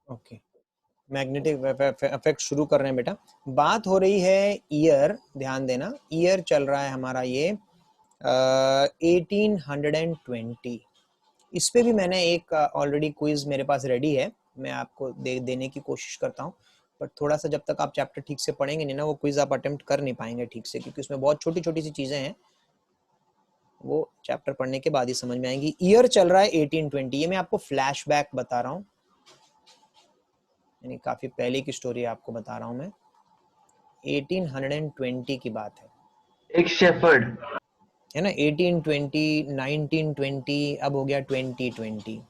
Okay, magnetic effect शुरू कर रहे हैं बेटा। बात हो रही है ईयर, ध्यान देना, ईयर चल रहा है हमारा ये 1820। इस पे भी मैंने एक ऑलरेडी क्विज मेरे पास रेडी है, मैं आपको देने की कोशिश करता हूँ, बट थोड़ा सा जब तक आप चैप्टर ठीक से पढ़ेंगे नहीं ना, वो क्विज आप अटेम्प्ट कर नहीं पाएंगे ठीक से, क्योंकि उसमें बहुत छोटी छोटी सी चीजें हैं, वो चैप्टर पढ़ने के बाद ही समझ में आएंगी। ईयर चल रहा है 1820, ये मैं आपको फ्लैशबैक बता रहा हूँ, यानी काफी पहले की स्टोरी आपको बता रहा हूँ मैं। 1820 की बात है, एक शेफर्ड है ना। 1820, 1920, अब हो गया 2020।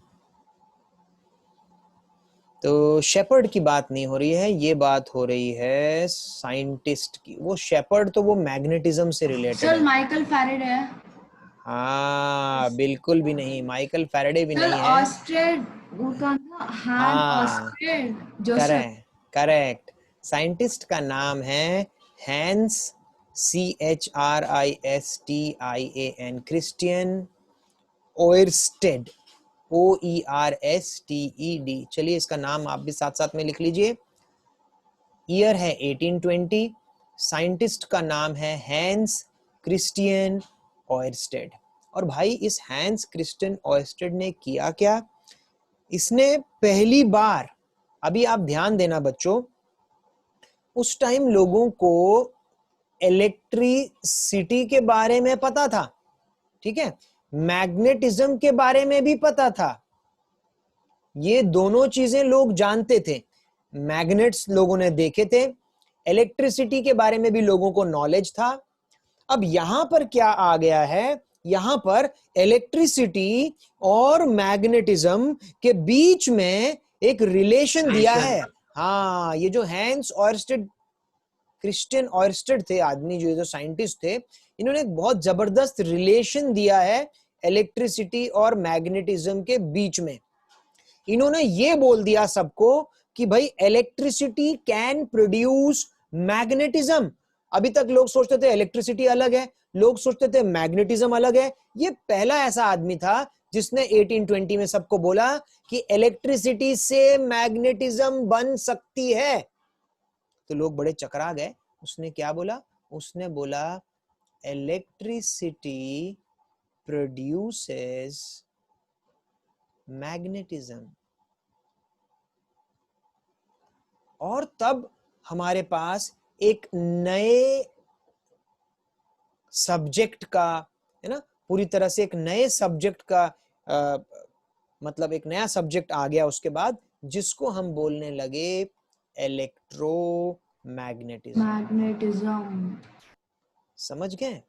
तो शेपर्ड की बात नहीं हो रही है, ये बात हो रही है साइंटिस्ट की। वो शेपर्ड तो वो मैग्नेटिज्म से रिलेटेड है। माइकल फैराडे है। हाँ, बिल्कुल भी नहीं, माइकल फैराडे भी नहीं है। ऑस्ट्रेड हाँ, करेक्ट करेक्ट। साइंटिस्ट का नाम है हैंस, CHRISTIAN, क्रिस्टियन ओयरस्टेड, OERSTED। चलिए इसका नाम आप भी साथ साथ में लिख लीजिए। ईयर है 1820, साइंटिस्ट का नाम है हैंस क्रिस्टियन ओयरस्टेड। और भाई इस हैंस क्रिस्टियन ओयरस्टेड ने किया क्या? इसने पहली बार, अभी आप ध्यान देना बच्चों, उस टाइम लोगों को इलेक्ट्रिसिटी के बारे में पता था, ठीक है, मैग्नेटिज्म के बारे में भी पता था, ये दोनों चीजें लोग जानते थे। मैग्नेट्स लोगों ने देखे थे, इलेक्ट्रिसिटी के बारे में भी लोगों को नॉलेज था। अब यहां पर क्या आ गया है, यहां पर इलेक्ट्रिसिटी और मैग्नेटिज्म के बीच में एक रिलेशन दिया है। हाँ, ये जो हैंस ऑयरस्टेड, क्रिस्टियन ऑयरस्टेड थे आदमी, जो साइंटिस्ट थे, इन्होंने एक बहुत जबरदस्त रिलेशन दिया है इलेक्ट्रिसिटी और मैग्नेटिज्म के बीच में। इन्होंने ये बोल दिया सबको कि भाई इलेक्ट्रिसिटी कैन प्रोड्यूस मैग्नेटिज्म। अभी तक लोग सोचते थे इलेक्ट्रिसिटी अलग है, लोग सोचते थे मैग्नेटिज्म अलग है। ये पहला ऐसा आदमी था जिसने 1820 में सबको बोला कि इलेक्ट्रिसिटी से मैग्नेटिज्म बन सकती है। तो लोग बड़े चकरा गए। उसने क्या बोला? उसने बोला इलेक्ट्रिसिटी प्रोड्यूसेस मैग्नेटिज्म। और तब हमारे पास एक नए सब्जेक्ट का, है ना, पूरी तरह से एक नए सब्जेक्ट का मतलब एक नया सब्जेक्ट आ गया उसके बाद, जिसको हम बोलने लगे मैग्नेटिज्म। समझ गए?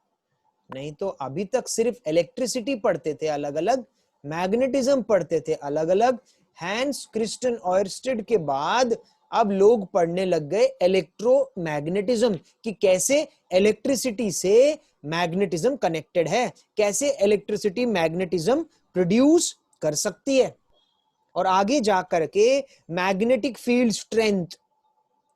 नहीं तो अभी तक सिर्फ इलेक्ट्रिसिटी पढ़ते थे अलग अलग, मैग्नेटिज्म पढ़ते थे अलग अलग। हैंस क्रिस्टियन ऑयरस्टेड के बाद अब लोग पढ़ने लग गए इलेक्ट्रोमैग्नेटिज्म, कि कैसे इलेक्ट्रिसिटी से मैग्नेटिज्म कनेक्टेड है, कैसे इलेक्ट्रिसिटी मैग्नेटिज्म प्रोड्यूस कर सकती है। और आगे जा करके मैग्नेटिक फील्ड स्ट्रेंथ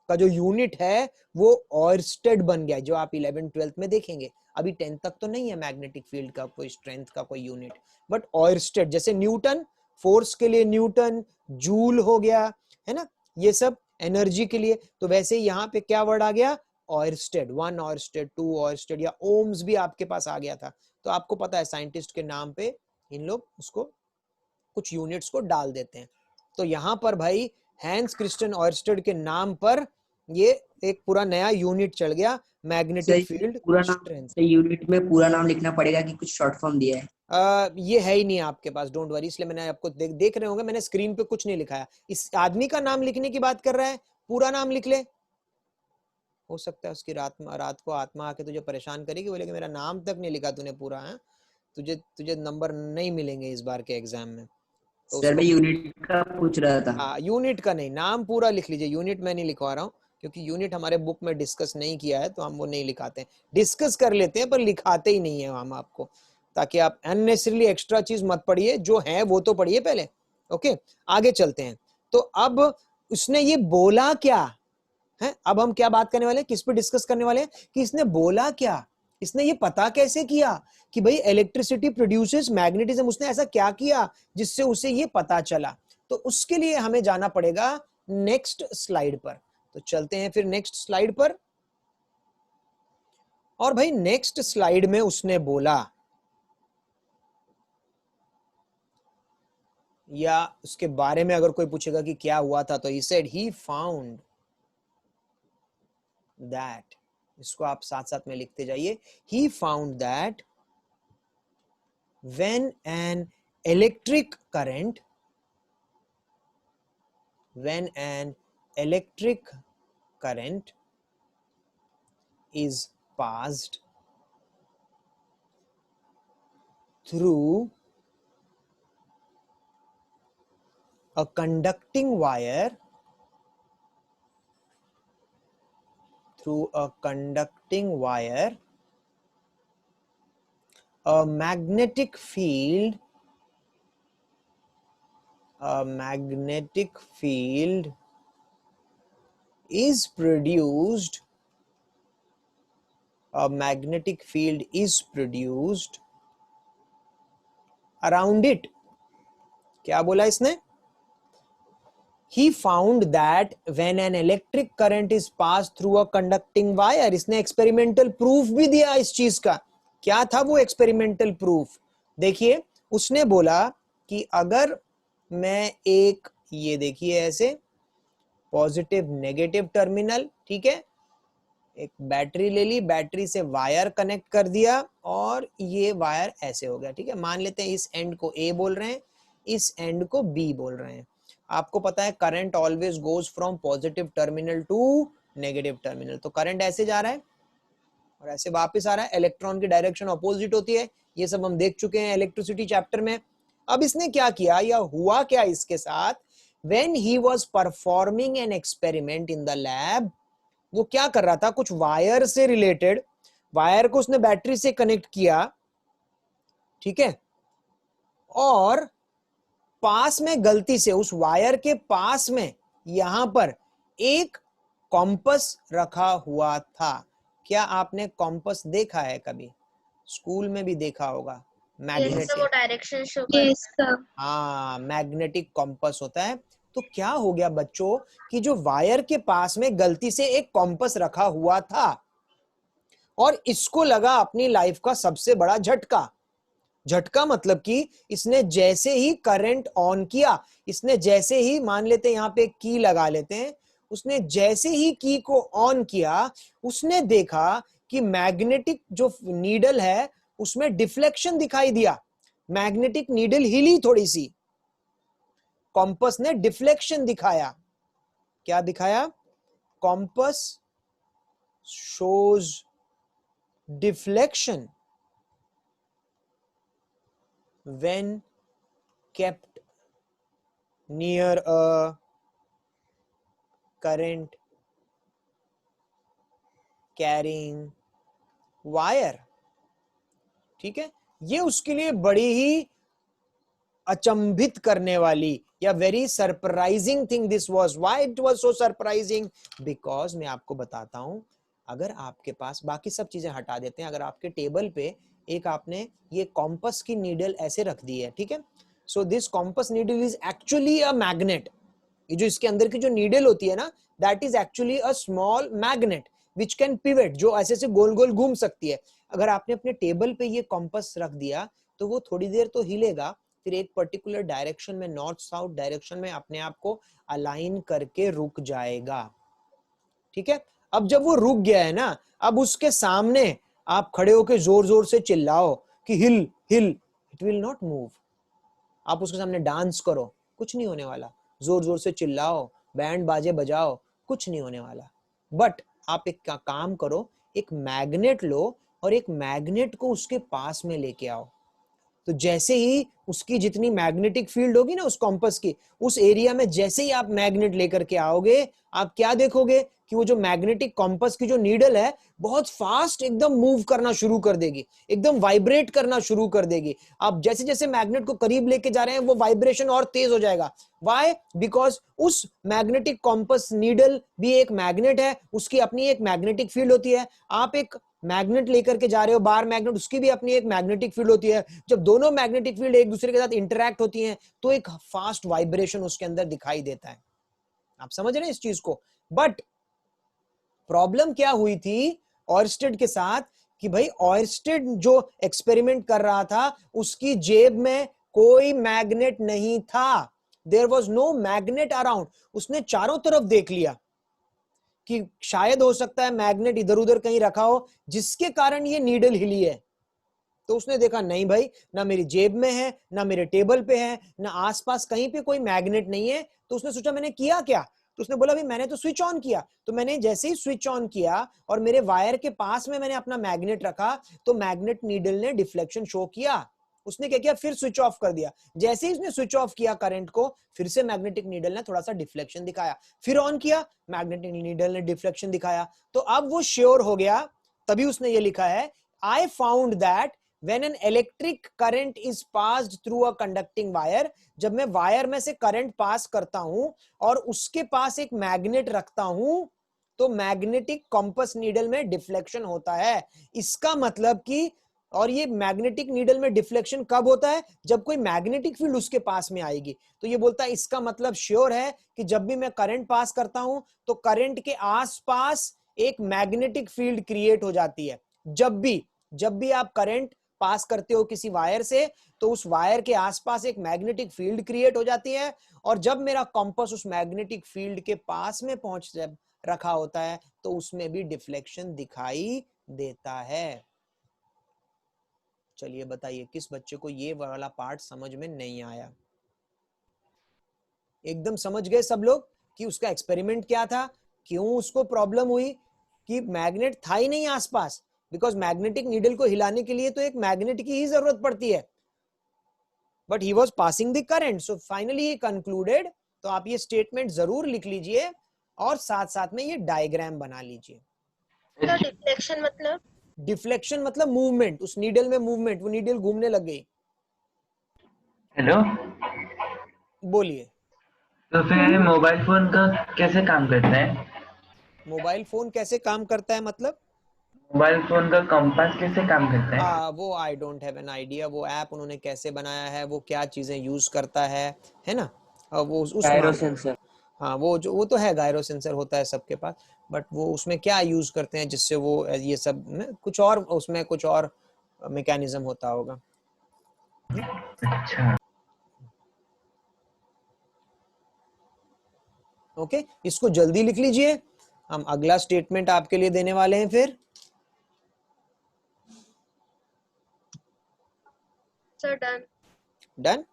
का जो यूनिट है वो ऑयरस्टेड बन गया, जो आप 11th-12th में देखेंगे। अभी 10th तक तो नहीं है मैग्नेटिक फील्ड का कोई स्ट्रेंथ का कोई यूनिट, बट ऑयरस्टेड, जैसे न्यूटन, फोर्स के लिए न्यूटन, जूल हो गया, है ना, ये सब एनर्जी के लिए। तो वैसे यहाँ पे क्या वर्ड आ गया? ऑयरस्टेड 1, ऑयरस्टेड 2, ऑयरस्टेड, या ओम्स भी आपके पास आ गया था। तो आपको पता है साइंटिस्ट के नाम पे इन लोग उसको कुछ यूनिट्स को डाल देते हैं। तो यहाँ पर भाई हैंस क्रिस्टियन ऑयरस्टेड के नाम पर ये एक पूरा नया यूनिट चल गया, मैग्नेटिक फील्ड स्ट्रेंथ। यूनिट में पूरा नाम लिखना पड़ेगा कि कुछ शॉर्ट फॉर्म दिया है? ये है ही नहीं आपके पास, डोंट वरी, इसलिए मैंने आपको देख रहे होंगे मैंने स्क्रीन पे कुछ नहीं लिखा है। इस आदमी का नाम लिखने की बात कर रहा है, पूरा नाम लिख ले। हो सकता है उसकी रात को आत्मा आके तुझे परेशान करेगी, बोलेगी मेरा नाम तक नहीं लिखा तूने पूरा, है, तुझे नंबर नहीं मिलेंगे इस बार के एग्जाम में। तो सर मैं यूनिट का पूछ रहा था। हाँ, यूनिट का नहीं, नाम पूरा लिख लीजिए। यूनिट मैं नहीं लिखवा रहा हूँ, क्योंकि यूनिट हमारे बुक में डिस्कस नहीं किया है, तो हम वो नहीं लिखाते हैं। डिस्कस कर लेते हैं पर लिखाते ही नहीं है हम आपको, ताकि आप अननेसेसरीली एक्स्ट्रा चीज मत पढ़िए, जो है वो तो पढ़िए पहले। ओके, आगे चलते हैं। तो अब उसने ये बोला क्या है, अब हम क्या बात करने वाले हैं, किस पे डिस्कस करने वाले हैं, कि इसने बोला क्या, इसने ये पता कैसे किया कि भाई इलेक्ट्रिसिटी प्रोड्यूसेस मैग्नेटिज्म। उसने ऐसा क्या किया जिससे उसे ये पता चला? तो उसके लिए हमें जाना पड़ेगा नेक्स्ट स्लाइड पर। तो चलते हैं फिर नेक्स्ट स्लाइड पर। और भाई नेक्स्ट स्लाइड में उसने बोला, या उसके बारे में अगर कोई पूछेगा कि क्या हुआ था, तो he said he found that, इसको आप साथ साथ में लिखते जाइए, he found that when an electric current is passed through a conducting wire, a magnetic field is produced around it. क्या बोला इसने? He found that when an electric current is passed through a conducting wire, इसने experimental proof भी दिया इस चीज का। क्या था वो एक्सपेरिमेंटल प्रूफ? देखिए, उसने बोला कि अगर मैं एक, ये देखिए ऐसे पॉजिटिव नेगेटिव टर्मिनल, ठीक है, एक बैटरी ले ली, बैटरी से वायर कनेक्ट कर दिया और ये वायर ऐसे हो गया, ठीक है। मान लेते हैं इस एंड को ए बोल रहे हैं, इस एंड को बी बोल रहे हैं। आपको पता है current always goes from positive terminal to negative terminal. तो करंट ऐसे जा रहा है और ऐसे वापस आ रहा है, इलेक्ट्रॉन की डायरेक्शन ऑपोजिट होती है। ये सब हम देख चुके हैं इलेक्ट्रिसिटी चैप्टर में। अब इसने क्या किया या हुआ क्या इसके साथ? When he was performing an experiment in the lab, वो क्या कर रहा था, कुछ वायर से रिलेटेड, वायर को उसने बैटरी से कनेक्ट किया, ठीक है, और पास में गलती से उस वायर के पास में यहां पर एक कॉम्पस रखा हुआ था। क्या आपने कॉम्पस देखा है कभी? स्कूल में भी देखा होगा, मैग्नेटिक। वो डायरेक्शन शो करता है। हाँ, मैग्नेटिक कॉम्पस होता है। तो क्या हो गया बच्चों कि जो वायर के पास में गलती से एक कॉम्पस रखा हुआ था और इसको लगा अपनी लाइफ का सबसे बड़ा झटका। झटका मतलब कि इसने जैसे ही करंट ऑन किया, इसने जैसे ही, मान लेते हैं यहां पे की लगा लेते हैं, उसने जैसे ही की को ऑन किया, उसने देखा कि मैग्नेटिक जो नीडल है उसमें डिफ्लेक्शन दिखाई दिया। मैग्नेटिक नीडल हिली थोड़ी सी, कॉम्पस ने डिफ्लेक्शन दिखाया। क्या दिखाया? Compass shows deflection when kept near a current carrying wire, ठीक है। ये उसके लिए बड़ी ही अचंभित करने वाली या very surprising thing this was. Why it was so surprising? Because मैं आपको बताता हूं, अगर आपके पास, बाकी सब चीजें हटा देते हैं, अगर आपके टेबल पे एक आपने ये कॉम्पस की नीडल ऐसे रख दी है, ठीक है, so this compass needle is actually a magnet. ये जो इसके अंदर की जो नीडल होती है ना, that is actually a small magnet which can pivot, जो ऐसे से गोल गोल घूम सकती है। अगर आपने अपने टेबल पे ये कॉम्पस रख दिया तो वो थोड़ी देर तो हिलेगा, फिर एक पर्टिकुलर डायरेक्शन में, नॉर्थ साउथ डायरेक्शन में अपने आप को अलाइन करके रुक जाएगा, ठीक है। अब जब वो रुक गया है ना, अब उसके सामने आप खड़े होकर जोर जोर से चिल्लाओ कि हिल हिल, इट विल नॉट मूव। आप उसके सामने डांस करो, कुछ नहीं होने वाला। जोर जोर से चिल्लाओ, बैंड बाजे बजाओ, कुछ नहीं होने वाला। बट आप एक काम करो, एक मैग्नेट लो और एक मैग्नेट को उसके पास में लेके आओ। तो जैसे ही उसकी जितनी मैग्नेटिक फील्ड होगी ना उस कॉम्पस की, उस एरिया में जैसे ही आप मैग्नेट लेकर के आओगे, आप क्या देखोगे कि वो जो मैग्नेटिक कॉम्पस की जो नीडल है बहुत फास्ट एकदम मूव करना शुरू कर देगी, एकदम वाइब्रेट करना शुरू कर देगी। आप जैसे जैसे मैग्नेट को करीब लेके जा रहे हैं वो वाइब्रेशन और तेज हो जाएगा। व्हाई? बिकॉज उस मैग्नेटिक कॉम्पस नीडल भी एक मैग्नेट है, उसकी अपनी एक मैग्नेटिक फील्ड होती है। आप एक मैग्नेट लेकर के जा रहे हो, बार मैग्नेट, उसकी भी अपनी एक मैग्नेटिक फील्ड होती है। जब दोनों मैग्नेटिक फील्ड एक दूसरे के साथ इंटरैक्ट होती हैं तो एक फास्ट वाइब्रेशन उसके अंदर दिखाई देता है। आप समझ रहे हैं इस चीज को? बट प्रॉब्लम क्या हुई थी ऑयरस्टेड के साथ कि भाई ऑयरस्टेड जो एक्सपेरिमेंट कर रहा था उसकी जेब में कोई मैग्नेट नहीं था। There was no magnet around. उसने चारों तरफ देख लिया कि शायद हो सकता है मैग्नेट इधर उधर कहीं रखा हो जिसके कारण ये नीडल हिली है। तो उसने देखा नहीं भाई, ना मेरी जेब में है, ना मेरे टेबल पे है, ना आसपास कहीं पे कोई मैग्नेट नहीं है। तो उसने सोचा मैंने किया क्या? तो उसने बोला भाई मैंने तो स्विच ऑन किया। तो मैंने जैसे ही स्विच ऑन किया और मेरे वायर के पास में मैंने अपना मैग्नेट रखा तो मैग्नेट नीडल ने डिफ्लेक्शन शो किया। उसने क्या किया, फिर स्विच ऑफ कर दिया। जैसे ही उसने स्विच ऑफ किया करंट को, फिर से मैग्नेटिक नीडल ने थोड़ा सा डिफ्लेक्शन दिखाया। फिर ऑन किया, मैग्नेटिक नीडल ने डिफ्लेक्शन दिखाया। तो अब वो श्योर हो गया, तभी उसने ये लिखा है, I found that when an electric current is passed through a conducting wire, जब मैं वायर में से करंट पास करता हूं और उसके पास एक मैग्नेट रखता हूं तो मैग्नेटिक कंपास नीडल में डिफ्लेक्शन होता है। इसका मतलब कि, और ये मैग्नेटिक नीडल में डिफ्लेक्शन कब होता है? जब कोई मैग्नेटिक फील्ड उसके पास में आएगी। तो ये बोलता है इसका मतलब श्योर है कि जब भी मैं करंट पास करता हूं तो करंट के आसपास एक मैग्नेटिक फील्ड क्रिएट हो जाती है। जब भी आप करंट पास करते हो किसी वायर से तो उस वायर के आसपास एक मैग्नेटिक फील्ड क्रिएट हो जाती है, और जब मेरा कंपास उस मैग्नेटिक फील्ड के पास में पहुंच रखा होता है तो उसमें भी डिफ्लेक्शन दिखाई देता है। चलिए बताइए किस बच्चे को ये वाला पार्ट समझ में नहीं आया? एकदम समझ गए सब लोग कि उसका एक्सपेरिमेंट क्या था, क्यों उसको प्रॉब्लम हुई कि मैग्नेट था ही नहीं आसपास। बिकॉज मैग्नेटिक नीडल को हिलाने के लिए तो एक मैग्नेट की ही जरूरत पड़ती है, but he was passing the current, so finally he concluded. तो आप ये स्टेटमेंट जरूर लिख लीजिए और साथ साथ में ये डायग्राम बना लीजिए। तो डिफ्लेक्शन मतलब? डिफ्लेक्शन मतलब मूवमेंट, उस नीडल में मूवमेंट, वो नीडल घूमने लग गई। हेलो, बोलिए। तो फिर मोबाइल फोन का कैसे काम करता है? मोबाइल फोन कैसे काम करता है मतलब? मोबाइल फोन का कंपास कैसे काम करता है? वो I don't have an idea, वो ऐप उन्होंने कैसे बनाया है, वो क्या चीजें यूज करता है ना? वो उस गायरो सेंसर। हाँ वो तो है, गायरो सेंसर होता है सबके पास, बट वो उसमें क्या यूज करते हैं जिससे वो ये सब कुछ और, उसमें कुछ और मैकेनिज्म होता होगा। अच्छा, ओके, इसको जल्दी लिख लीजिए, हम अगला स्टेटमेंट आपके लिए देने वाले हैं फिर। Sir done. Done?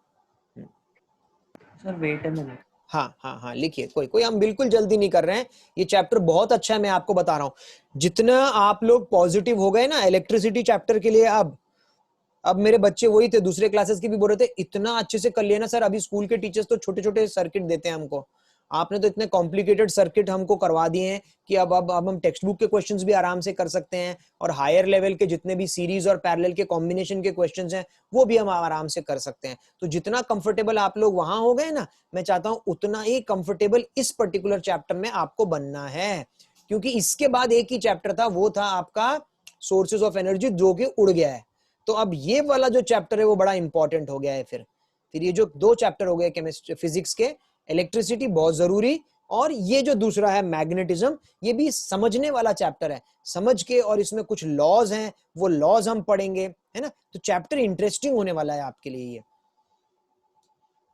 Sir wait a minute. हाँ लिखिए, कोई हम बिल्कुल जल्दी नहीं कर रहे हैं। ये चैप्टर बहुत अच्छा है, मैं आपको बता रहा हूं। जितना आप लोग पॉजिटिव हो गए ना इलेक्ट्रिसिटी चैप्टर के लिए, अब मेरे बच्चे वही थे, दूसरे क्लासेस के भी बोल रहे थे इतना अच्छे से कर लिया ना सर, अभी स्कूल के टीचर्स तो छोटे छोटे सर्किट देते हैं हमको, आपने तो इतने कॉम्प्लिकेटेड सर्किट हमको करवा दिए हैं कि अब हम टेक्स्ट बुक के क्वेश्चंस भी आराम से कर सकते हैं, और हायर लेवल के जितने भी सीरीज और पैरेलल के कॉम्बिनेशन के क्वेश्चंस हैं वो भी हम आराम से कर सकते हैं। तो जितना कंफर्टेबल आप लोग वहां हो गए ना, मैं चाहता हूं उतना ही कंफर्टेबल इस पर्टिकुलर चैप्टर में आपको बनना है, क्योंकि इसके बाद एक ही चैप्टर था, वो था आपका सोर्सेज ऑफ एनर्जी, जो कि उड़ गया है। तो अब ये वाला जो चैप्टर है वो बड़ा इंपॉर्टेंट हो गया है। फिर ये जो दो चैप्टर हो गए केमिस्ट्री फिजिक्स के, इलेक्ट्रिसिटी बहुत जरूरी, और ये जो दूसरा है मैग्नेटिज्म, ये भी समझने वाला चैप्टर है, समझ के, और इसमें कुछ लॉज हैं वो लॉज हम पढ़ेंगे, है ना? तो चैप्टर इंटरेस्टिंग होने वाला है आपके लिए ये।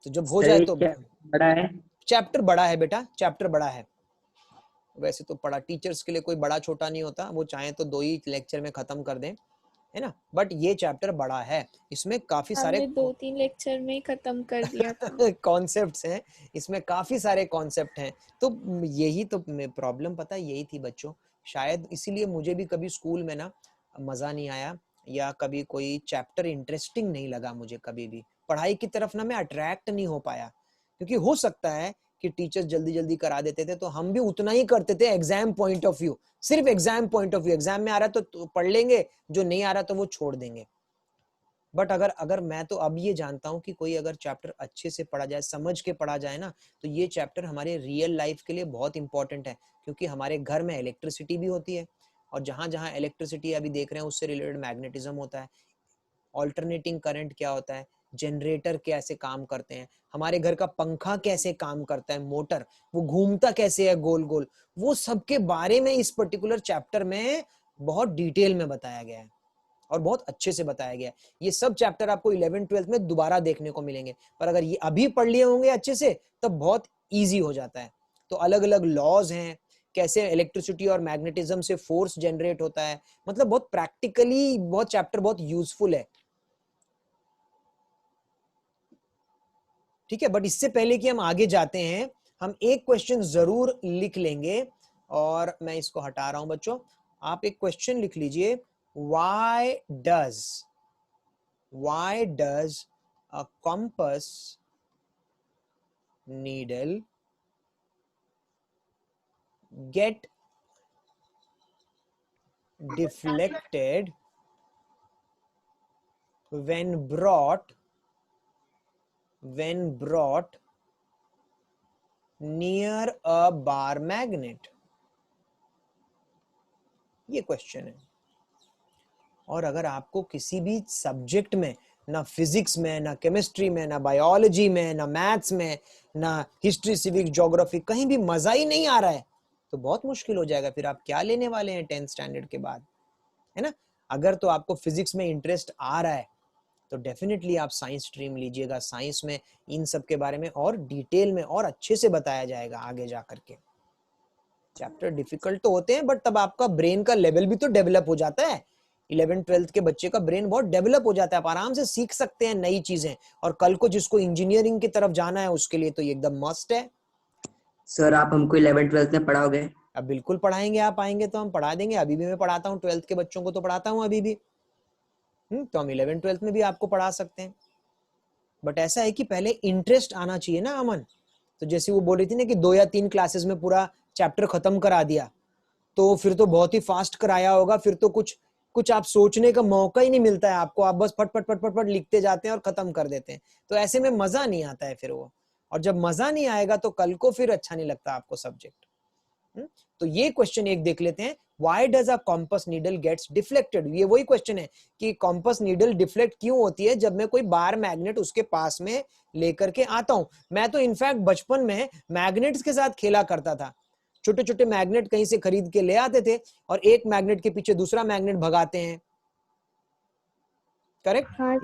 तो जब हो जाए तो, बड़ा है चैप्टर बड़ा है बेटा, चैप्टर बड़ा है। वैसे तो पढ़ा टीचर्स के लिए कोई बड़ा छोटा नहीं होता, वो चाहे तो 2 ही लेक्चर में खत्म कर दें, है ना? बट ये चैप्टर बड़ा है, इसमें काफी सारे 2-3 लेक्चर में खत्म कर दिया था। कॉन्सेप्ट्स हैं, इसमें काफी सारे कॉन्सेप्ट हैं। तो यही तो प्रॉब्लम, पता है यही थी बच्चों, शायद इसीलिए मुझे भी कभी स्कूल में ना मजा नहीं आया, या कभी कोई चैप्टर इंटरेस्टिंग नहीं लगा मुझे, कभी भी पढ़ाई की तरफ ना मैं अट्रैक्ट नहीं हो पाया, क्योंकि हो सकता है कि टीचर्स जल्दी जल्दी करा देते थे तो हम भी उतना ही करते थे एग्जाम पॉइंट ऑफ व्यू, सिर्फ exam point of view, exam में आ रहा तो पढ़ लेंगे, जो नहीं आ रहा तो वो छोड़ देंगे। बट अगर मैं तो अब ये जानता हूं कि कोई अगर चैप्टर अच्छे से पढ़ा जाए, समझ के पढ़ा जाए ना, तो ये चैप्टर हमारे रियल लाइफ के लिए बहुत इंपॉर्टेंट है, क्योंकि हमारे घर में इलेक्ट्रिसिटी भी होती है, और जहां जहां इलेक्ट्रिसिटी अभी देख रहे हैं उससे रिलेटेड मैग्नेटिज्म होता है। ऑल्टरनेटिंग करंट क्या होता है, जनरेटर कैसे काम करते हैं, हमारे घर का पंखा कैसे काम करता है, मोटर वो घूमता कैसे है गोल गोल, वो सब के बारे में इस पर्टिकुलर चैप्टर में बहुत डिटेल में बताया गया है और बहुत अच्छे से बताया गया है। ये सब चैप्टर आपको 11th 12th में दोबारा देखने को मिलेंगे, पर अगर ये अभी पढ़ लिए होंगे अच्छे से तब बहुत इजी हो जाता है। तो अलग अलग लॉज हैं, कैसे इलेक्ट्रिसिटी और मैग्नेटिज्म से फोर्स जनरेट होता है, मतलब बहुत प्रैक्टिकली बहुत चैप्टर बहुत यूजफुल है। ठीक है, बट इससे पहले कि हम आगे जाते हैं हम एक क्वेश्चन जरूर लिख लेंगे, और मैं इसको हटा रहा हूं बच्चों। आप एक क्वेश्चन लिख लीजिए, why does a compass needle get deflected when brought near a bar magnet? ये क्वेश्चन है। और अगर आपको किसी भी सब्जेक्ट में, ना फिजिक्स में, ना केमिस्ट्री में, ना बायोलॉजी में, ना मैथ्स में, ना हिस्ट्री सिविक्स ज्योग्राफी, कहीं भी मजा ही नहीं आ रहा है तो बहुत मुश्किल हो जाएगा। फिर आप क्या लेने वाले हैं 10th स्टैंडर्ड के बाद, है ना। अगर तो आपको फिजिक्स में इंटरेस्ट आ रहा है तो डेफिनेटली आप साइंस स्ट्रीम लीजिएगा। साइंस में इन सब के बारे में और डिटेल में और अच्छे से बताया जाएगा आगे जा करके। चैप्टर डिफिकल्ट तो होते हैं बट तब आपका ब्रेन का लेवल भी तो डेवलप हो जाता है। 11th 12th के बच्चे का ब्रेन बहुत डेवलप हो जाता है, आप आराम से सीख सकते हैं नई चीजें, और कल को जिसको इंजीनियरिंग की तरफ जाना है उसके लिए तो ये एकदम मस्ट है। सर आप हमको 11th 12th में पढ़ाओगे? अब बिल्कुल पढ़ाएंगे, आप आएंगे तो हम पढ़ा देंगे। अभी भी मैं पढ़ाता हूँ 12th के बच्चों को, तो पढ़ाता हूँ अभी भी। तो हम 11th 12th में भी आपको पढ़ा सकते हैं, बट ऐसा है कि पहले इंटरेस्ट आना चाहिए ना अमन। तो जैसे वो बोल रही थी ना कि 2 या 3 क्लासेस में पूरा चैप्टर खत्म करा दिया, तो फिर तो बहुत ही फास्ट कराया होगा, फिर तो कुछ आप सोचने का मौका ही नहीं मिलता है आपको, आप बस फट फट फट फट फट लिखते जाते हैं और खत्म कर देते हैं। तो ऐसे में मजा नहीं आता है फिर वो, और जब मजा नहीं आएगा तो कल को फिर अच्छा नहीं लगता आपको सब्जेक्ट। तो ये क्वेश्चन एक देख लेते हैं, why does a compass needle gets deflected. ये वही क्वेश्चन है कि कॉम्पस नीडल डिफ्लेक्ट क्यों होती है जब मैं कोई बार मैग्नेट उसके पास में लेकर के आता हूं। मैं तो इनफैक्ट बचपन में मैग्नेट्स के साथ खेला करता था। छोटे छोटे मैग्नेट कहीं से खरीद के ले आते थे और एक मैग्नेट के पीछे दूसरा मैग्नेट भगाते हैं, करेक्ट। हाँ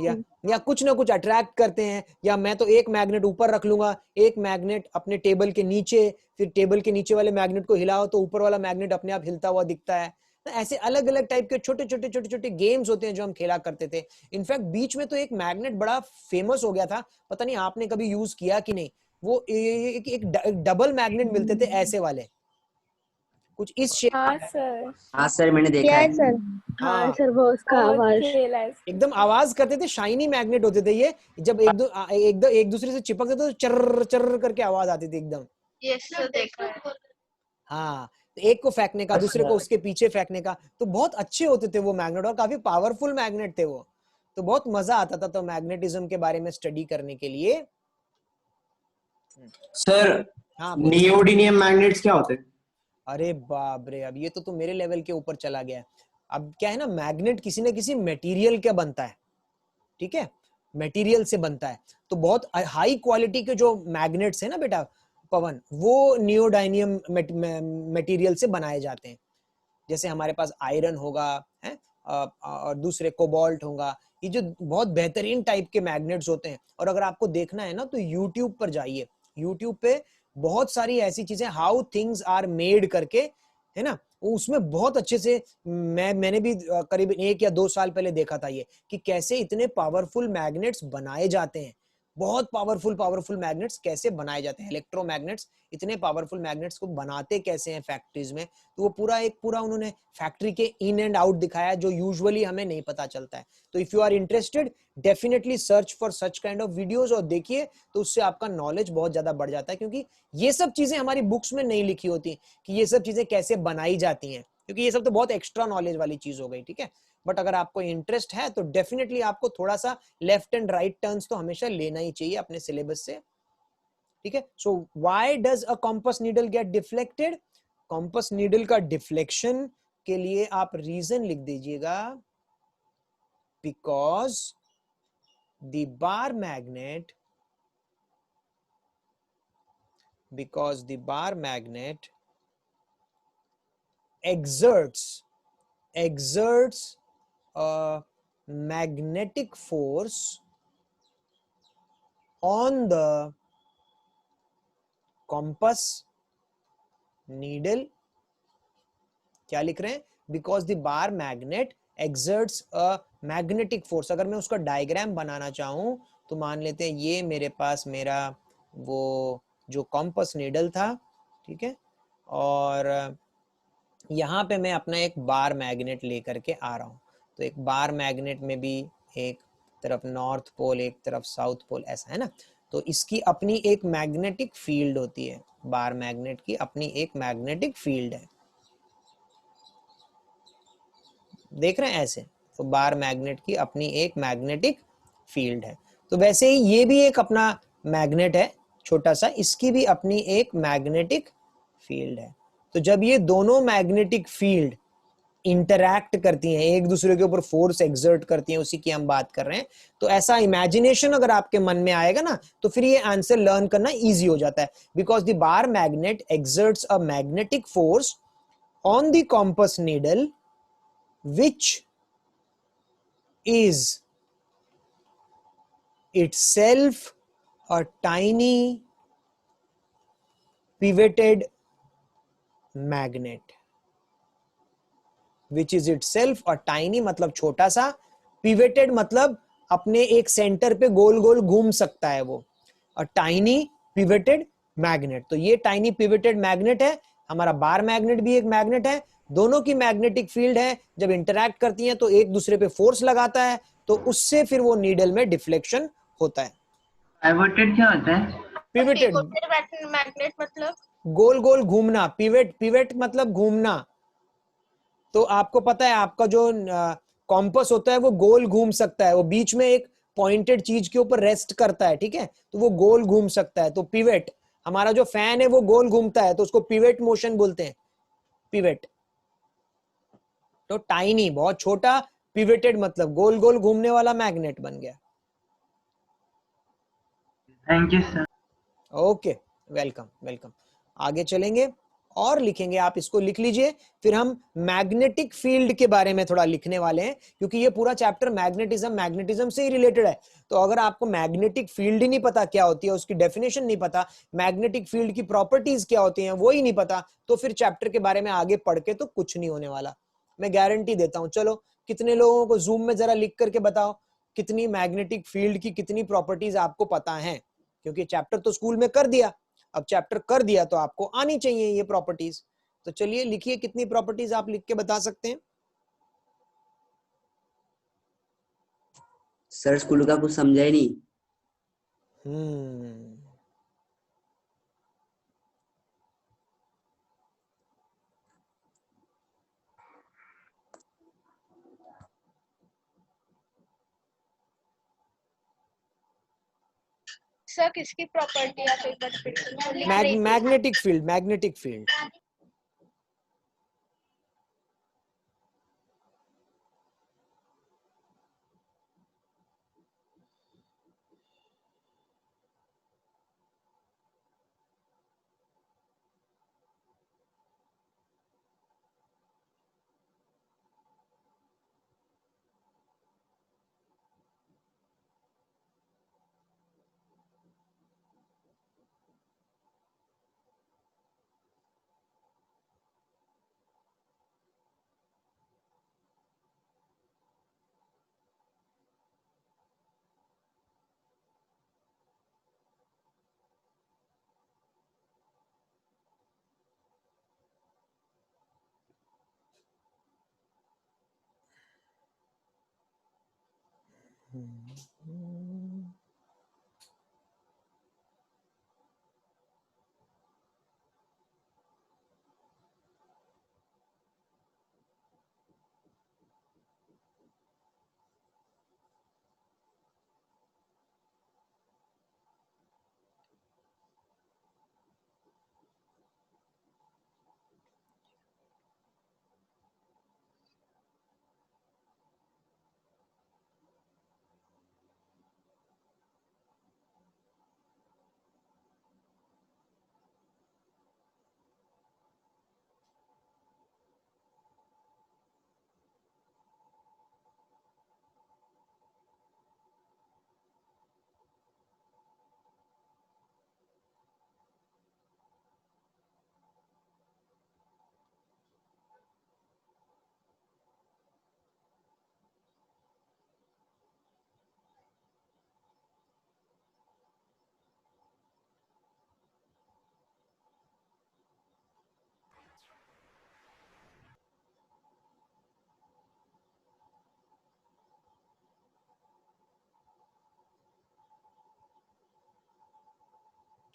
या कुछ ना कुछ अट्रैक्ट करते हैं, या मैं तो एक मैग्नेट ऊपर रख लूंगा, एक मैग्नेट अपने टेबल के नीचे, फिर टेबल के नीचे वाले मैग्नेट को हिलाओ तो ऊपर वाला मैग्नेट अपने आप हिलता हुआ दिखता है। ऐसे अलग अलग टाइप के छोटे छोटे गेम्स होते हैं जो हम खेला करते थे। इनफैक्ट बीच में तो एक मैग्नेट बड़ा फेमस हो गया था, पता नहीं आपने कभी यूज किया कि नहीं। वो एक डबल मैग्नेट मिलते थे ऐसे वाले, कुछ इस शेप। हाँ सर, हाँ सर मैंने देखा है। सर। हाँ हाँ सर, वो उसका बहुत आवाज। खेला है इसके एकदम साथ। आवाज करते थे, शाइनी मैग्नेट होते थे ये, जब एक दूसरे से चिपकते थे तो चर्र चर्र करके आवाज आती थी एकदम। यस सर, देखा है। हाँ, तो एक को फेंकने का, दूसरे को उसके पीछे फेंकने का, तो बहुत अच्छे होते थे वो मैग्नेट और काफी पावरफुल मैग्नेट थे वो। तो बहुत मजा आता था तो मैग्नेटिज्म के बारे में स्टडी करने के लिए। सर हाँ बोलो। नियोडिनियम मैग्नेट्स क्या होते हैं? अरे बाप रे, अब ये तो मेरे लेवल के ऊपर चला गया। अब क्या है ना, मैग्नेट किसी न किसी मटेरियल का बनता है, ठीक है, मटेरियल से बनता है। तो बहुत हाई क्वालिटी के जो मैग्नेट्स है ना बेटा पवन, वो नियोडाइनियम मटेरियल से बनाए जाते हैं। जैसे हमारे पास आयरन होगा है, और दूसरे कोबाल्ट होगा, ये जो बहुत बेहतरीन टाइप के मैग्नेट्स होते हैं। और अगर आपको देखना है ना तो यूट्यूब पर जाइए, यूट्यूब पे बहुत सारी ऐसी चीजें, हाउ थिंग्स आर मेड करके, है ना, उसमें बहुत अच्छे से मैंने भी करीब 1 या 2 साल पहले देखा था ये, कि कैसे इतने पावरफुल मैग्नेट्स बनाए जाते हैं। बहुत पावरफुल मैग्नेट्स कैसे बनाए जाते हैं, इलेक्ट्रोमैग्नेट्स, इतने पावरफुल मैग्नेट्स को बनाते कैसे हैं फैक्ट्रीज में। तो वो पूरा उन्होंने फैक्ट्री के इन एंड आउट दिखाया जो यूजुअली हमें नहीं पता चलता है। तो if you are interested definitely search for such kind of videos और देखिए, तो उससे आपका नॉलेज बहुत ज्यादा बढ़ जाता है, क्योंकि ये सब चीजें हमारी बुक्स में नहीं लिखी होती कि ये सब चीजें कैसे बनाई जाती हैं, क्योंकि ये सब तो बहुत एक्स्ट्रा नॉलेज वाली चीज हो गई, ठीक है। बट अगर आपको इंटरेस्ट है तो डेफिनेटली आपको थोड़ा सा लेफ्ट एंड राइट टर्न्स तो हमेशा लेना ही चाहिए अपने सिलेबस से, ठीक है। So why does a compass needle get deflected? Compass needle का डिफ्लेक्शन के लिए आप रीजन लिख दीजिएगा, because the bar magnet exerts a magnetic force on the compass needle. क्या लिख रहे हैं? Because the bar magnet exerts a magnetic force. अगर मैं उसका डायग्राम बनाना चाहूं तो मान लेते हैं ये मेरे पास मेरा वो जो कॉम्पस नीडल था, ठीक है, और यहाँ पे मैं अपना एक बार मैग्नेट लेकर के आ रहा हूँ. तो एक बार मैग्नेट में भी एक तरफ नॉर्थ पोल, एक तरफ साउथ पोल, ऐसा है ना. तो इसकी अपनी एक मैग्नेटिक फील्ड होती है. बार मैग्नेट की अपनी एक मैग्नेटिक फील्ड है. देख रहे हैं ऐसे. तो बार मैग्नेट की अपनी एक मैग्नेटिक फील्ड है. तो वैसे ही ये भी एक अपना मैग्नेट है छोटा सा, इसकी भी अपनी एक मैग्नेटिक फील्ड है. तो जब ये दोनों मैग्नेटिक फील्ड इंटरैक्ट करती हैं, एक दूसरे के ऊपर फोर्स एक्सर्ट करती हैं, उसी की हम बात कर रहे हैं. तो ऐसा इमेजिनेशन अगर आपके मन में आएगा ना, तो फिर ये आंसर लर्न करना इजी हो जाता है. Because the bar magnet exerts a magnetic force on the compass needle which is itself a tiny pivoted magnet. Which is itself a tiny मतलब छोटा सा, pivoted मतलब अपने एक सेंटर पे गोल गोल घूम सकता है वो. a tiny pivoted magnet. तो ये tiny pivoted magnet है. हमारा बार मैग्नेट भी एक मैग्नेट है. दोनों की मैग्नेटिक फील्ड है, जब इंटरैक्ट करती हैं तो एक दूसरे पे फोर्स लगाता है, तो उससे फिर वो नीडल में डिफ्लेक्शन होता है. पाइवोटेड क्या होता है? पिवटेड मैग्नेट मतलब गोल गोल घूमना. पिवेट मतलब घूमना. तो आपको पता है आपका जो कॉम्पस होता है वो गोल घूम सकता है. वो बीच में एक पॉइंटेड चीज के ऊपर रेस्ट करता है, ठीक है, तो वो गोल घूम सकता है. तो पिवेट, हमारा जो फैन है वो गोल घूमता है, तो उसको पिवेट मोशन बोलते हैं, पिवेट. तो टाइनी बहुत छोटा, पिवेटेड मतलब गोल गोल घूमने वाला मैग्नेट बन गया. Thank you sir. Okay, welcome welcome. आगे चलेंगे और लिखेंगे. आप इसको लिख लीजिए. फिर हम मैग्नेटिक फील्ड के बारे में थोड़ा लिखने वाले हैं, क्योंकि ये पूरा चैप्टर मैग्नेटिज्म से ही रिलेटेड है. तो अगर आपको मैग्नेटिक फील्ड ही नहीं पता क्या होती है, उसकी डेफिनेशन नहीं पता, मैग्नेटिक फील्ड की प्रॉपर्टीज क्या होती हैं वो ही नहीं पता, तो फिर चैप्टर के बारे में आगे पढ़ के तो कुछ नहीं होने वाला. मैं गारंटी देता हूं. चलो, कितने लोगों को जूम में जरा लिख करके बताओ कितनी मैग्नेटिक फील्ड की कितनी प्रॉपर्टीज आपको पता है. क्योंकि चैप्टर तो स्कूल में कर दिया, अब चैप्टर कर दिया तो आपको आनी चाहिए ये प्रॉपर्टीज. तो चलिए लिखिए कितनी प्रॉपर्टीज आप लिख के बता सकते हैं. सर स्कूल का कुछ समझा ही नहीं. सर किसकी प्रॉपर्टी आप एक बार फिर से लिख रही थी? Magnetic field.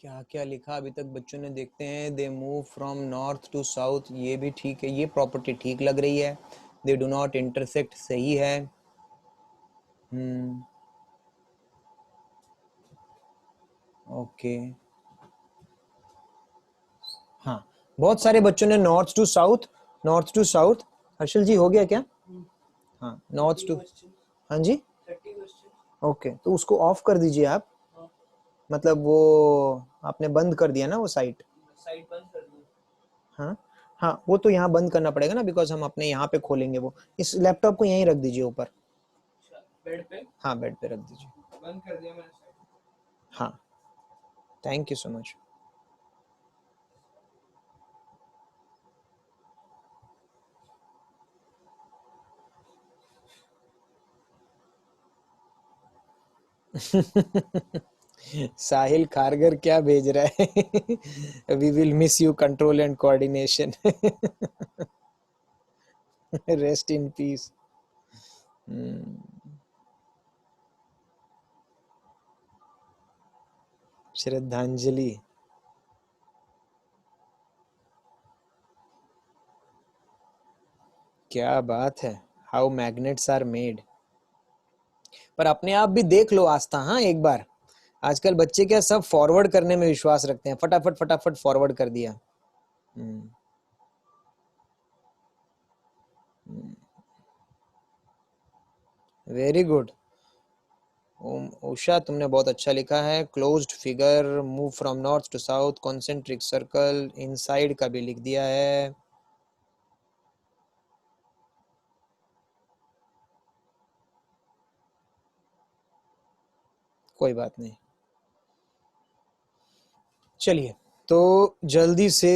क्या क्या लिखा अभी तक बच्चों ने, देखते हैं। They move from north to south, ये भी ठीक है, ये प्रॉपर्टी ठीक लग रही है। दे डू नॉट इंटरसेक्ट, सही है। ओके, हाँ, बहुत सारे बच्चों ने north to south, north to south. Harshal ji हो गया क्या? हाँ, नॉर्थ टू, हाँ जी, ओके, तो उसको ऑफ कर दीजिए आप। मतलब वो आपने बंद कर दिया ना वो साइट बंद कर दी। हाँ हाँ, वो तो यहाँ बंद करना पड़ेगा ना, बिकॉज हम अपने यहाँ पे खोलेंगे वो। इस लैपटॉप को यहीं रख दीजिए ऊपर, बेड पे। हाँ, बेड पे रख दीजिए। बंद कर दिया मैंने। हाँ, thank you so much. Sahil Khargar क्या भेज रहा है? We will miss you, control and coordination. Rest in peace. श्रद्धांजलि, क्या बात है। How magnets are made. पर अपने आप भी देख लो आस्था, हाँ, एक बार। आजकल बच्चे क्या सब फॉरवर्ड करने में विश्वास रखते हैं, फटाफट फटाफट फॉरवर्ड कर दिया। Very good. उषा, तुमने बहुत अच्छा लिखा है। Closed figure, move from north to south, concentric circle, inside का भी लिख दिया है। कोई बात नहीं, चलिए तो जल्दी से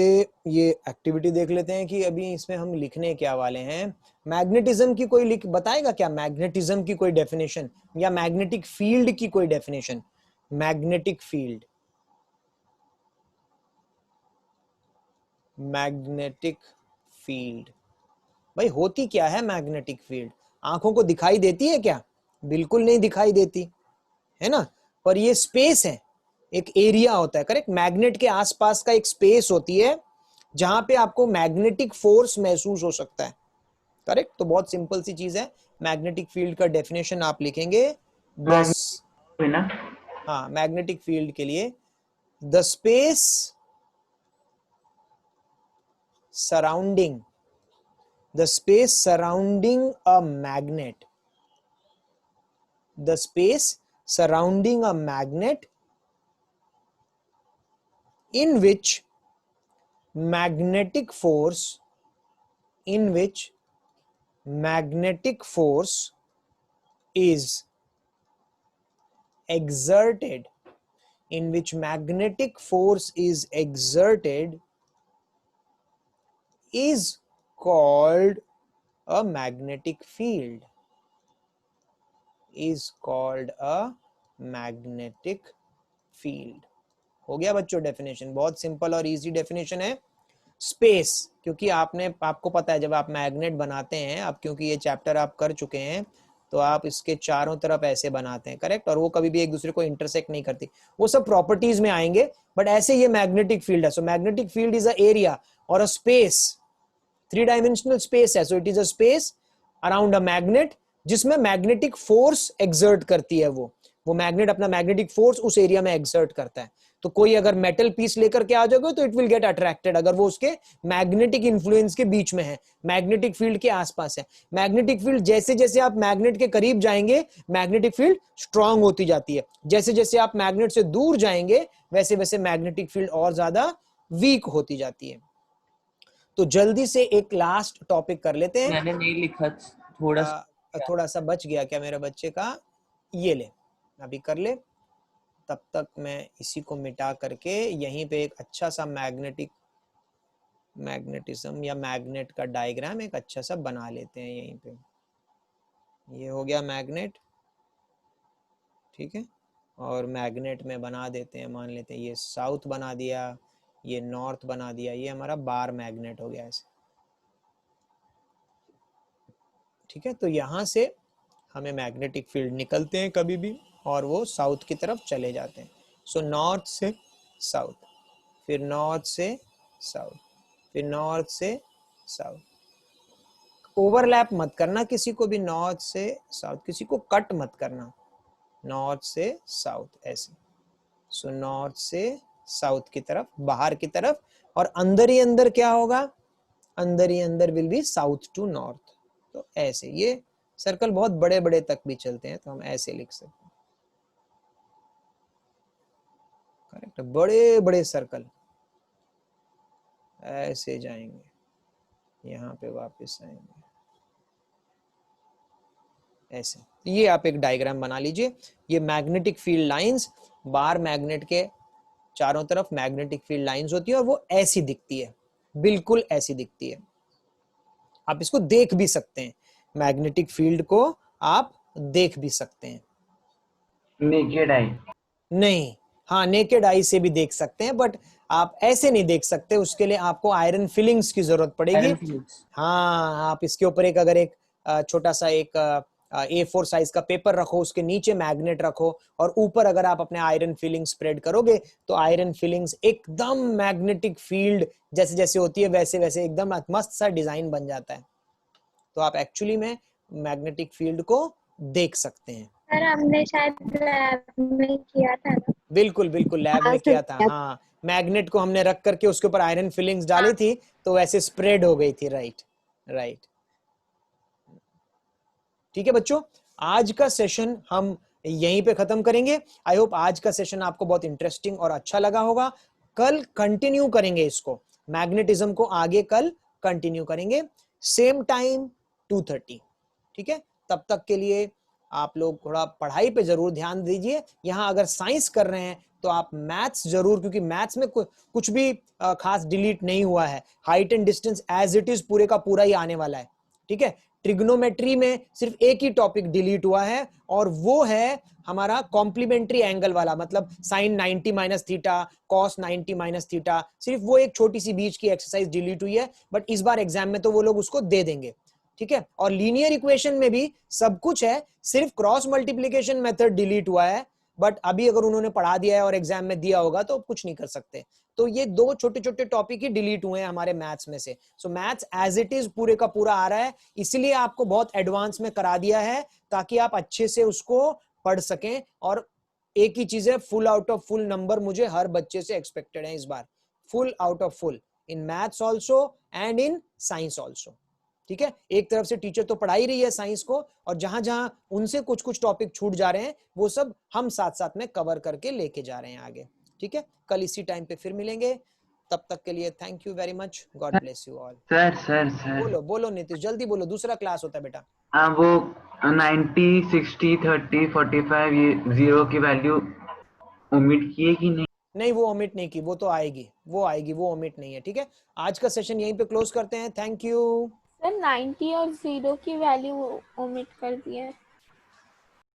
ये एक्टिविटी देख लेते हैं कि अभी इसमें हम लिखने क्या वाले हैं। मैग्नेटिज्म की कोई लिख बताएगा क्या? मैग्नेटिज्म की कोई डेफिनेशन, या मैग्नेटिक फील्ड की कोई definition? Magnetic field, magnetic field भाई होती क्या है मैग्नेटिक फील्ड? आंखों को दिखाई देती है क्या? बिल्कुल नहीं दिखाई देती है ना। पर ये स्पेस है, एक एरिया होता है, करेक्ट। मैग्नेट के आसपास का एक स्पेस होती है जहां पे आपको मैग्नेटिक फोर्स महसूस हो सकता है, करेक्ट। तो बहुत सिंपल सी चीज है। मैग्नेटिक फील्ड का डेफिनेशन आप लिखेंगे दस। ना हाँ, मैग्नेटिक फील्ड के लिए the space surrounding, the space surrounding a magnet, the space surrounding a magnet in which magnetic force, in which magnetic force is exerted, in which magnetic force is exerted, is called a magnetic field, is called a magnetic field। हो गया बच्चों definition, बहुत simple और easy definition है। Space, क्योंकि आपको पता है जब आप मैग्नेट बनाते हैं, आप क्योंकि ये चैप्टर आप कर चुके हैं, तो आप इसके चारों तरफ ऐसे बनाते हैं, करेक्ट। और वो कभी भी एक दूसरे को इंटरसेक्ट नहीं करती, वो सब प्रॉपर्टीज में आएंगे, बट ऐसे ये मैग्नेटिक फील्ड है। So magnetic field is a area और अ स्पेस, 3 डायमेंशनल स्पेस है। So it is a space around a magnet जिसमें मैग्नेटिक फोर्स एक्सर्ट करती है। वो मैग्नेट अपना मैग्नेटिक फोर्स उस एरिया में एक्सर्ट करता है। तो कोई अगर मेटल पीस लेकर के आ जाओगे तो इट विल गेट अट्रैक्टेड, अगर वो उसके मैग्नेटिक इंफ्लुएंस के बीच में है, मैग्नेटिक फील्ड के आसपास है। मैग्नेटिक फील्ड जैसे जैसे आप मैग्नेट के करीब जाएंगे, मैग्नेटिक फील्ड स्ट्रांग होती जाती है। जैसे जैसे आप मैग्नेट से दूर जाएंगे, वैसे वैसे मैग्नेटिक फील्ड और ज्यादा वीक होती जाती है। तो जल्दी से एक लास्ट टॉपिक कर लेते हैं। मैंने नहीं लिखा, थोड़ा सा बच गया क्या मेरे बच्चे का? ये ले, अभी कर ले। तब तक मैं इसी को मिटा करके यहीं पे एक अच्छा सा मैग्नेटिज्म या मैग्नेट का डायग्राम एक अच्छा सा बना लेते हैं यहीं पे। ये हो गया मैग्नेट, ठीक है। और मैग्नेट में बना देते हैं, मान लेते हैं ये साउथ बना दिया, ये नॉर्थ बना दिया, ये हमारा बार मैग्नेट हो गया ऐसे, ठीक है। तो यहां से हमें मैग्नेटिक फील्ड निकलते हैं कभी भी, और वो साउथ की तरफ चले जाते हैं। सो नॉर्थ से साउथ, फिर नॉर्थ से साउथ, फिर नॉर्थ से साउथ। ओवरलैप मत करना किसी को भी, नॉर्थ से साउथ, किसी को कट मत करना, नॉर्थ से साउथ ऐसे। सो नॉर्थ से साउथ की तरफ, बाहर की तरफ, और अंदर ही अंदर क्या होगा, अंदर ही अंदर will be south to north. तो ऐसे ये सर्कल बहुत बड़े बड़े तक भी चलते हैं, तो हम ऐसे लिख सकते हैं। करेक्ट, बड़े बड़े सर्कल ऐसे जाएंगे, यहाँ पे वापस आएंगे ऐसे। ये आप एक डायग्राम बना लीजिए। ये magnetic field lines, bar magnet के चारों तरफ मैग्नेटिक फील्ड लाइंस होती है और वो ऐसी दिखती है, बिल्कुल ऐसी दिखती है। आप इसको देख भी सकते हैं, मैग्नेटिक फील्ड को आप देख भी सकते हैं। Naked eye? नहीं, हाँ नेकेड आई से भी देख सकते हैं, बट आप ऐसे नहीं देख सकते, उसके लिए आपको आयरन फिलिंग्स की जरूरत पड़ेगी। हाँ, आप इसके ऊपर एक अगर एक छोटा सा एक A4 साइज का पेपर रखो, उसके नीचे मैग्नेट रखो, और ऊपर अगर आप अपने आयरन फिलिंग स्प्रेड करोगे तो आयरन फिलिंग्स एकदम मैग्नेटिक फील्ड जैसे जैसे होती है वैसे वैसे एकदम मस्त सा डिजाइन बन जाता है। तो आप एक्चुअली में मैग्नेटिक फील्ड को देख सकते हैं। सर हमने शायद लैब में किया था ना। बिल्कुल बिल्कुल, लैब में किया था। हाँ, मैग्नेट को हमने रख करके उसके ऊपर आयरन फिलिंग्स डाली थी, तो वैसे स्प्रेड हो गई थी। Right right. ठीक है बच्चों, आज का सेशन हम यहीं पे खत्म करेंगे। आई होप आज का सेशन आपको बहुत इंटरेस्टिंग और अच्छा लगा होगा। कल कंटिन्यू करेंगे इसको, मैग्नेटिज्म को आगे कल कंटिन्यू करेंगे, सेम टाइम 2:30। ठीक है, तब तक के लिए आप लोग थोड़ा पढ़ाई पे जरूर ध्यान दीजिए। यहाँ अगर साइंस कर रहे हैं तो आप मैथ्स जरूर, क्योंकि मैथ्स में कुछ भी खास डिलीट नहीं हुआ है। Height and distance as it is पूरे का पूरा ही आने वाला है। ठीक है, ट्रिग्नोमेट्री में सिर्फ एक ही टॉपिक डिलीट हुआ है, और वो है हमारा कॉम्प्लीमेंट्री एंगल वाला, मतलब sine 90 minus theta, cos 90 minus theta. सिर्फ वो एक छोटी सी बीच की एक्सरसाइज डिलीट हुई है, बट इस बार एग्जाम में तो वो लोग उसको दे देंगे। ठीक है, और लीनियर इक्वेशन में भी सब कुछ है, सिर्फ क्रॉस मल्टीप्लिकेशन मेथड डिलीट हुआ है, बट अभी अगर उन्होंने पढ़ा दिया है और एग्जाम में दिया होगा तो कुछ नहीं कर सकते। तो ये दो छोटे छोटे टॉपिक ही डिलीट हुए हैं हमारे मैथ्स में से। So maths as it is पूरे का पूरा आ रहा है, इसलिए आपको बहुत एडवांस में करा दिया है ताकि आप अच्छे से उसको पढ़ सकें। और एक ही चीज है, full out of full number मुझे हर बच्चे से एक्सपेक्टेड है इस बार, full out of full in maths also and in science also. ठीक है, एक तरफ से टीचर तो पढ़ा ही रही है साइंस को, और जहां जहां उनसे कुछ कुछ टॉपिक छूट जा रहे हैं वो सब हम साथ साथ में कवर करके लेके जा रहे हैं आगे। ठीक है, कल इसी टाइम पे फिर मिलेंगे, तब तक के लिए thank you very much, God bless you all. Sir बोलो बोलो नीतीश, जल्दी बोलो, दूसरा क्लास होता है बेटा। हाँ, वो 90, 60, 30, 45 ये जीरो की वैल्यू ओमिट किए कि नहीं? नहीं, वो ओमिट नहीं की, वो तो आएगी, वो आएगी, वो ओमिट नहीं है। ठीक है, आज का सेशन यहीं पे क्लोज करते हैं, थैंक यू। सर 90 और 0 की वैल्यू ओमिट कर दिया है।